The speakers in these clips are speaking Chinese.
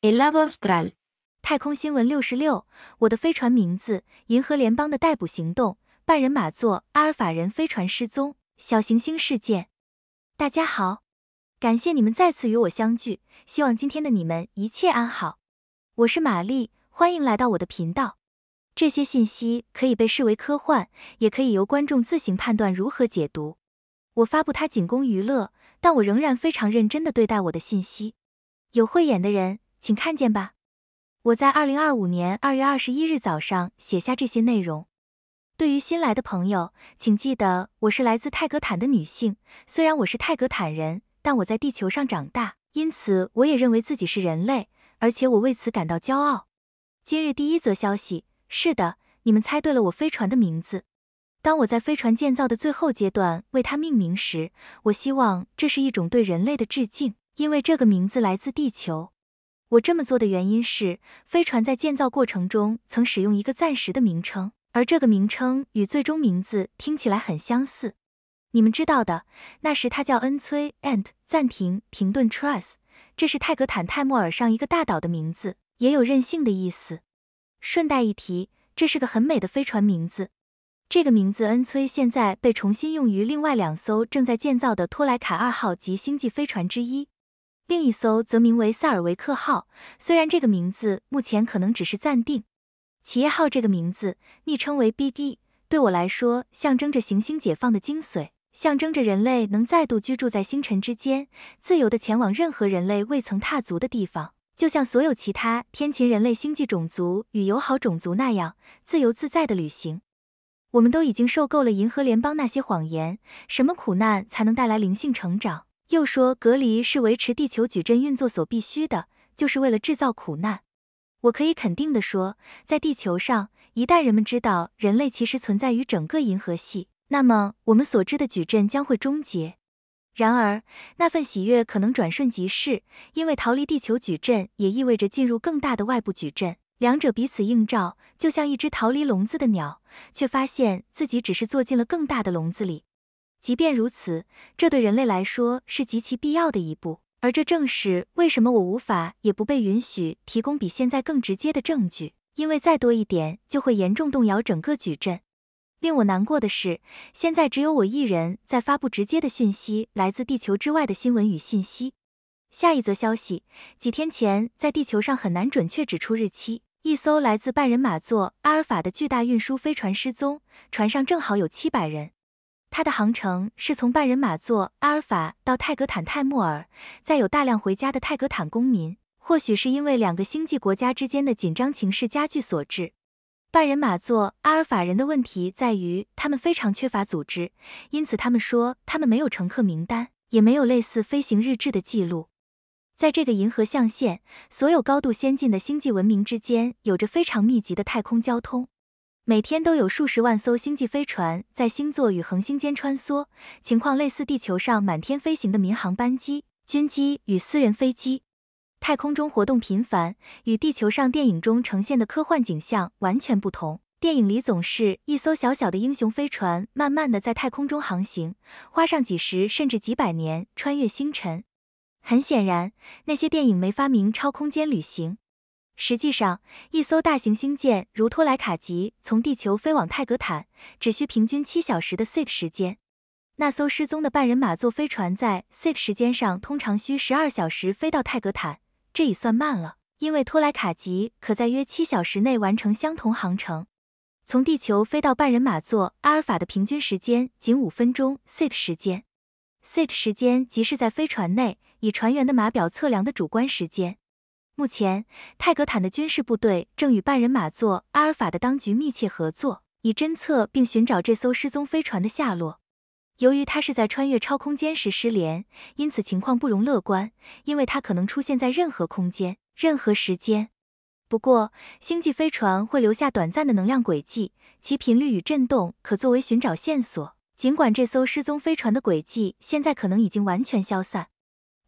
El lado astral. 太空新闻66，我的飞船名字，银河联邦的逮捕行动，半人马座阿尔法人飞船失踪，小行星事件。大家好，感谢你们再次与我相聚，希望今天的你们一切安好。我是玛丽，欢迎来到我的频道。这些信息可以被视为科幻，也可以由观众自行判断如何解读。我发布它仅供娱乐，但我仍然非常认真地对待我的信息。有慧眼的人，请看见吧。我在2025年2月21日早上写下这些内容。对于新来的朋友，请记得我是来自泰格坦的女性，虽然我是泰格坦人，但我在地球上长大，因此我也认为自己是人类，而且我为此感到骄傲。今日第一则消息，是的，你们猜对了我飞船的名字。当我在飞船建造的最后阶段为它命名时，我希望这是一种对人类的致敬，因为这个名字来自地球。我这么做的原因是，飞船在建造过程中曾使用一个暂时的名称，而这个名称与最终名字听起来很相似。你们知道的，那时它叫恩崔 （Ant） 暂停停顿 Truss， 这是泰格坦泰莫尔上一个大岛的名字，也有任性的意思。顺带一提，这是个很美的飞船名字。这个名字恩崔现在被重新用于另外2艘正在建造的托莱卡2号级星际飞船之一。另一艘则名为萨尔维克号，虽然这个名字目前可能只是暂定。企业号这个名字，昵称为 Big E， 对我来说象征着行星解放的精髓，象征着人类能再度居住在星辰之间，自由地前往任何人类未曾踏足的地方，就像所有其他天琴人类星际种族与友好种族那样，自由自在地旅行。我们都已经受够了银河联邦那些谎言，什么苦难才能带来灵性成长？又说隔离是维持地球矩阵运作所必须的，就是为了制造苦难。我可以肯定地说，在地球上，一旦人们知道人类其实存在于整个银河系，那么我们所知的矩阵将会终结。然而，那份喜悦可能转瞬即逝，因为逃离地球矩阵也意味着进入更大的外部矩阵，两者彼此映照，就像一只逃离笼子的鸟，却发现自己只是坐进了更大的笼子里。即便如此，这对人类来说是极其必要的一步，而这正是为什么我无法也不被允许提供比现在更直接的证据，因为再多一点就会严重动摇整个矩阵。令我难过的是，现在只有我一人在发布直接的讯息来自地球之外的新闻与信息。下一则消息，几天前在地球上很难准确指出日期，一艘来自半人马座阿尔法的巨大运输飞船失踪，船上正好有700人。它的航程是从半人马座阿尔法到泰格坦泰莫尔，再有大量回家的泰格坦公民，或许是因为2个星际国家之间的紧张情势加剧所致。半人马座阿尔法人的问题在于他们非常缺乏组织，因此他们说他们没有乘客名单，也没有类似飞行日志的记录。在这个银河象限，所有高度先进的星际文明之间有着非常密集的太空交通。每天都有数十万艘星际飞船在星座与恒星间穿梭，情况类似地球上满天飞行的民航班机、军机与私人飞机。太空中活动频繁，与地球上电影中呈现的科幻景象完全不同。电影里总是一艘小小的英雄飞船慢慢地在太空中航行，花上几十甚至几百年穿越星辰。很显然，那些电影没发明超空间旅行。实际上，一艘大型星舰如托莱卡级从地球飞往泰格坦，只需平均7小时的 SIT 时间。那艘失踪的半人马座飞船在 SIT 时间上通常需12小时飞到泰格坦，这已算慢了，因为托莱卡级可在约7小时内完成相同航程。从地球飞到半人马座阿尔法的平均时间仅5分钟 SIT 时间。SIT 时间即是在飞船内以船员的码表测量的主观时间。目前，泰格坦的军事部队正与半人马座阿尔法的当局密切合作，以侦测并寻找这艘失踪飞船的下落。由于它是在穿越超空间时失联，因此情况不容乐观，因为它可能出现在任何空间、任何时间。不过，星际飞船会留下短暂的能量轨迹，其频率与震动可作为寻找线索。尽管这艘失踪飞船的轨迹现在可能已经完全消散。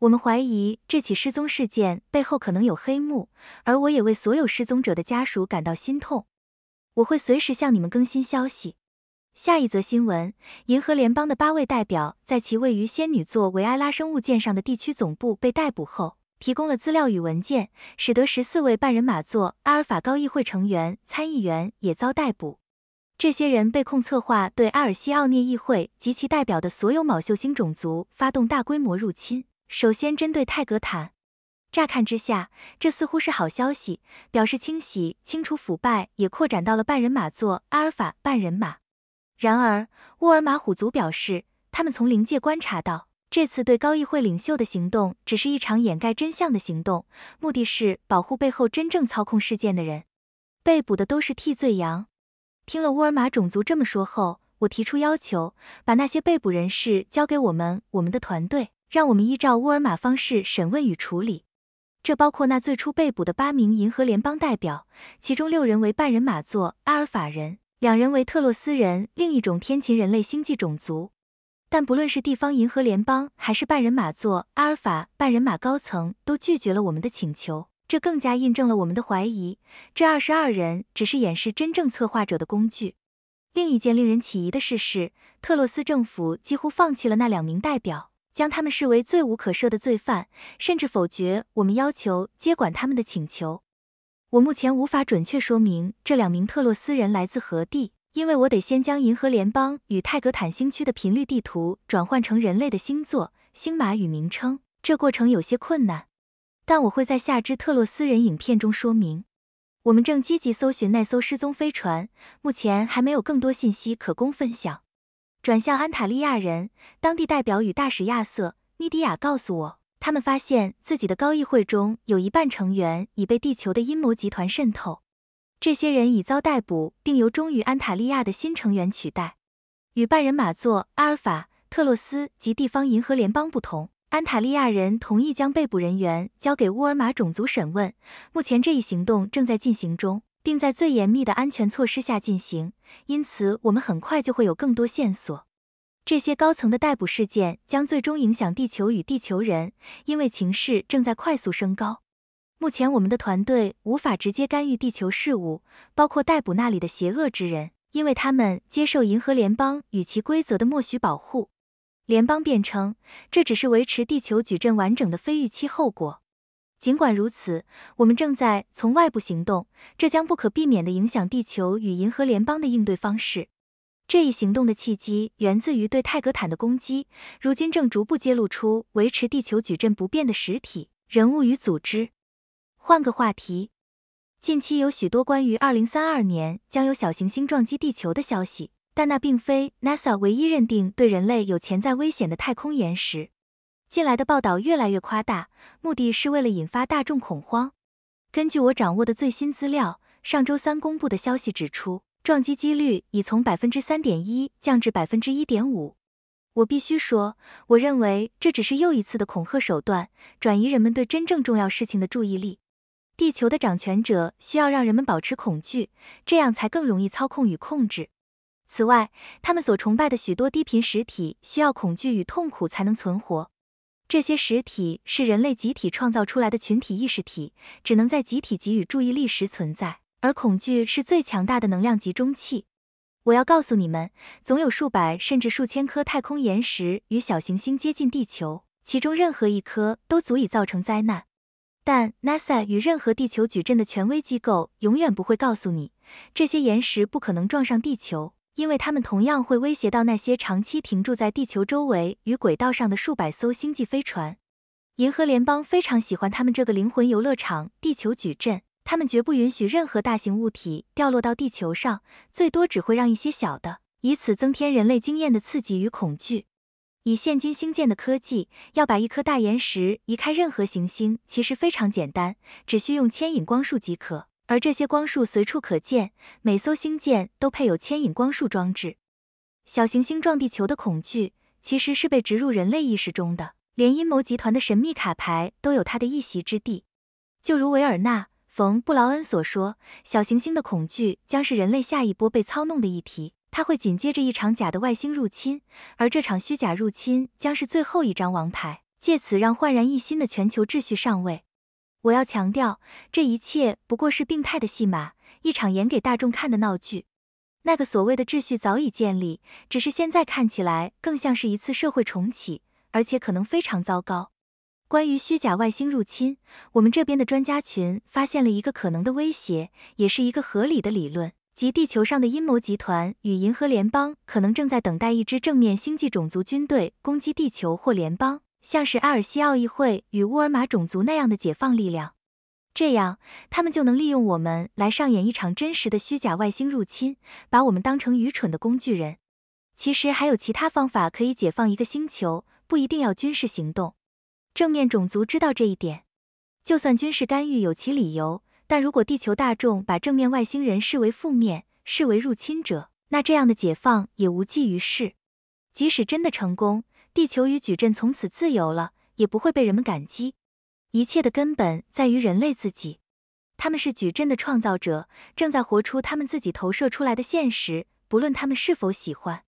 我们怀疑这起失踪事件背后可能有黑幕，而我也为所有失踪者的家属感到心痛。我会随时向你们更新消息。下一则新闻，银河联邦的8位代表在其位于仙女座维埃拉生物舰上的地区总部被逮捕后，提供了资料与文件，使得14位半人马座阿尔法高议会成员、参议员也遭逮捕。这些人被控策划对阿尔西奥涅议会及其代表的所有昴宿星种族发动大规模入侵，首先针对泰格坦。乍看之下，这似乎是好消息，表示清洗、清除腐败也扩展到了半人马座阿尔法半人马。然而，沃尔玛虎族表示，他们从灵界观察到，这次对高议会领袖的行动只是一场掩盖真相的行动，目的是保护背后真正操控事件的人。被捕的都是替罪羊。听了沃尔玛种族这么说后，我提出要求，把那些被捕人士交给我们的团队，让我们依照沃尔玛方式审问与处理。这包括那最初被捕的8名银河联邦代表，其中6人为半人马座阿尔法人，2人为特洛斯人，另一种天琴人类星际种族。但不论是地方银河联邦还是半人马座阿尔法半人马高层都拒绝了我们的请求，这更加印证了我们的怀疑，这22人只是掩饰真正策划者的工具。另一件令人起疑的事是，特洛斯政府几乎放弃了那2名代表，将他们视为罪无可赦的罪犯，甚至否决我们要求接管他们的请求。我目前无法准确说明这2名特洛斯人来自何地，因为我得先将银河联邦与泰格坦星区的频率地图转换成人类的星座、星码与名称，这过程有些困难。但我会在下支特洛斯人影片中说明。我们正积极搜寻那艘失踪飞船，目前还没有更多信息可供分享。转向安塔利亚人，当地代表与大使亚瑟·密迪亚告诉我，他们发现自己的高议会中有一半成员已被地球的阴谋集团渗透。这些人已遭逮捕，并由忠于安塔利亚的新成员取代。与半人马座阿尔法、特洛斯及地方银河联邦不同，安塔利亚人同意将被捕人员交给沃尔玛种族审问。目前这一行动正在进行中，并在最严密的安全措施下进行，因此我们很快就会有更多线索。这些高层的逮捕事件将最终影响地球与地球人，因为情势正在快速升高。目前我们的团队无法直接干预地球事务，包括逮捕那里的邪恶之人，因为他们接受银河联邦与其规则的默许保护。联邦辩称，这只是维持地球矩阵完整的非预期后果。尽管如此，我们正在从外部行动，这将不可避免地影响地球与银河联邦的应对方式。这一行动的契机源自于对泰格坦的攻击，如今正逐步揭露出维持地球矩阵不变的实体、人物与组织。换个话题，近期有许多关于2032年将有小行星撞击地球的消息，但那并非 NASA 唯一认定对人类有潜在危险的太空岩石。近来的报道越来越夸大，目的是为了引发大众恐慌。根据我掌握的最新资料，上周3公布的消息指出，撞击几率已从 3.1% 降至 1.5%。我必须说，我认为这只是又一次的恐吓手段，转移人们对真正重要事情的注意力。地球的掌权者需要让人们保持恐惧，这样才更容易操控与控制。此外，他们所崇拜的许多低频实体需要恐惧与痛苦才能存活。这些实体是人类集体创造出来的群体意识体，只能在集体给予注意力时存在，而恐惧是最强大的能量集中器。我要告诉你们，总有数百甚至数千颗太空岩石与小行星接近地球，其中任何一颗都足以造成灾难。但 NASA 与任何地球矩阵的权威机构永远不会告诉你，这些岩石不可能撞上地球，因为它们同样会威胁到那些长期停驻在地球周围与轨道上的数百艘星际飞船。银河联邦非常喜欢他们这个灵魂游乐场地球矩阵，他们绝不允许任何大型物体掉落到地球上，最多只会让一些小的，以此增添人类经验的刺激与恐惧。以现今星舰的科技，要把一颗大岩石移开任何行星其实非常简单，只需用牵引光束即可，而这些光束随处可见，每艘星舰都配有牵引光束装置。小行星撞地球的恐惧其实是被植入人类意识中的，连阴谋集团的神秘卡牌都有它的一席之地。就如维尔纳·冯·布劳恩所说，小行星的恐惧将是人类下一波被操弄的议题。它会紧接着一场假的外星入侵，而这场虚假入侵将是最后一张王牌，借此让焕然一新的全球秩序上位。我要强调，这一切不过是病态的戏码，一场演给大众看的闹剧。那个所谓的秩序早已建立，只是现在看起来更像是一次社会重启，而且可能非常糟糕。关于虚假外星入侵，我们这边的专家群发现了一个可能的威胁，也是一个合理的理论，即地球上的阴谋集团与银河联邦可能正在等待一支正面星际种族军队攻击地球或联邦，像是阿尔西奥议会与乌尔玛种族那样的解放力量。这样，他们就能利用我们来上演一场真实的虚假外星入侵，把我们当成愚蠢的工具人。其实还有其他方法可以解放一个星球，不一定要军事行动。正面种族知道这一点，就算军事干预有其理由，但如果地球大众把正面外星人视为负面，视为入侵者，那这样的解放也无济于事。即使真的成功，地球与矩阵从此自由了，也不会被人们感激。一切的根本在于人类自己，他们是矩阵的创造者，正在活出他们自己投射出来的现实，不论他们是否喜欢。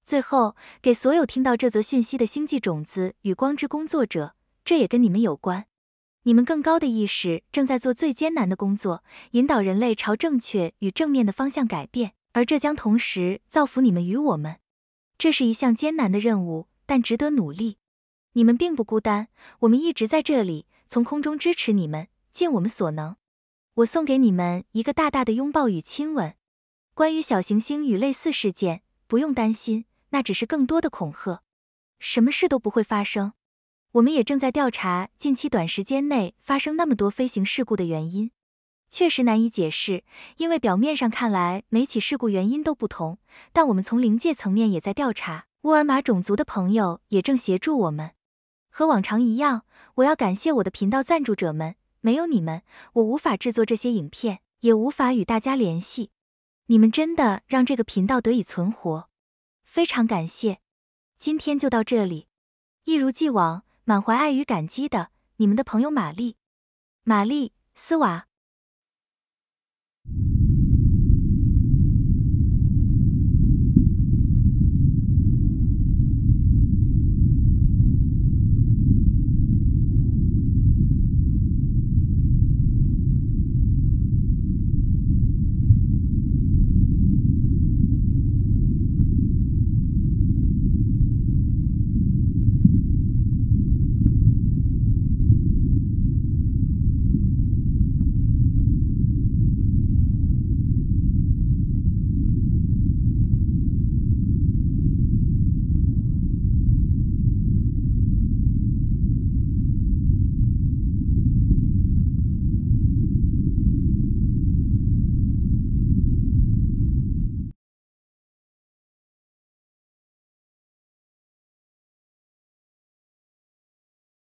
最后，给所有听到这则讯息的星际种子与光之工作者，这也跟你们有关。你们更高的意识正在做最艰难的工作，引导人类朝正确与正面的方向改变，而这将同时造福你们与我们。这是一项艰难的任务，但值得努力。你们并不孤单，我们一直在这里，从空中支持你们，尽我们所能。我送给你们一个大大的拥抱与亲吻。关于小行星与类似事件，不用担心，那只是更多的恐吓。什么事都不会发生。我们也正在调查近期短时间内发生那么多飞行事故的原因。确实难以解释，因为表面上看来每起事故原因都不同，但我们从灵界层面也在调查，乌尔玛种族的朋友也正协助我们。和往常一样，我要感谢我的频道赞助者们，没有你们，我无法制作这些影片，也无法与大家联系。你们真的让这个频道得以存活，非常感谢。今天就到这里，一如既往，满怀爱与感激的，你们的朋友玛丽、斯瓦。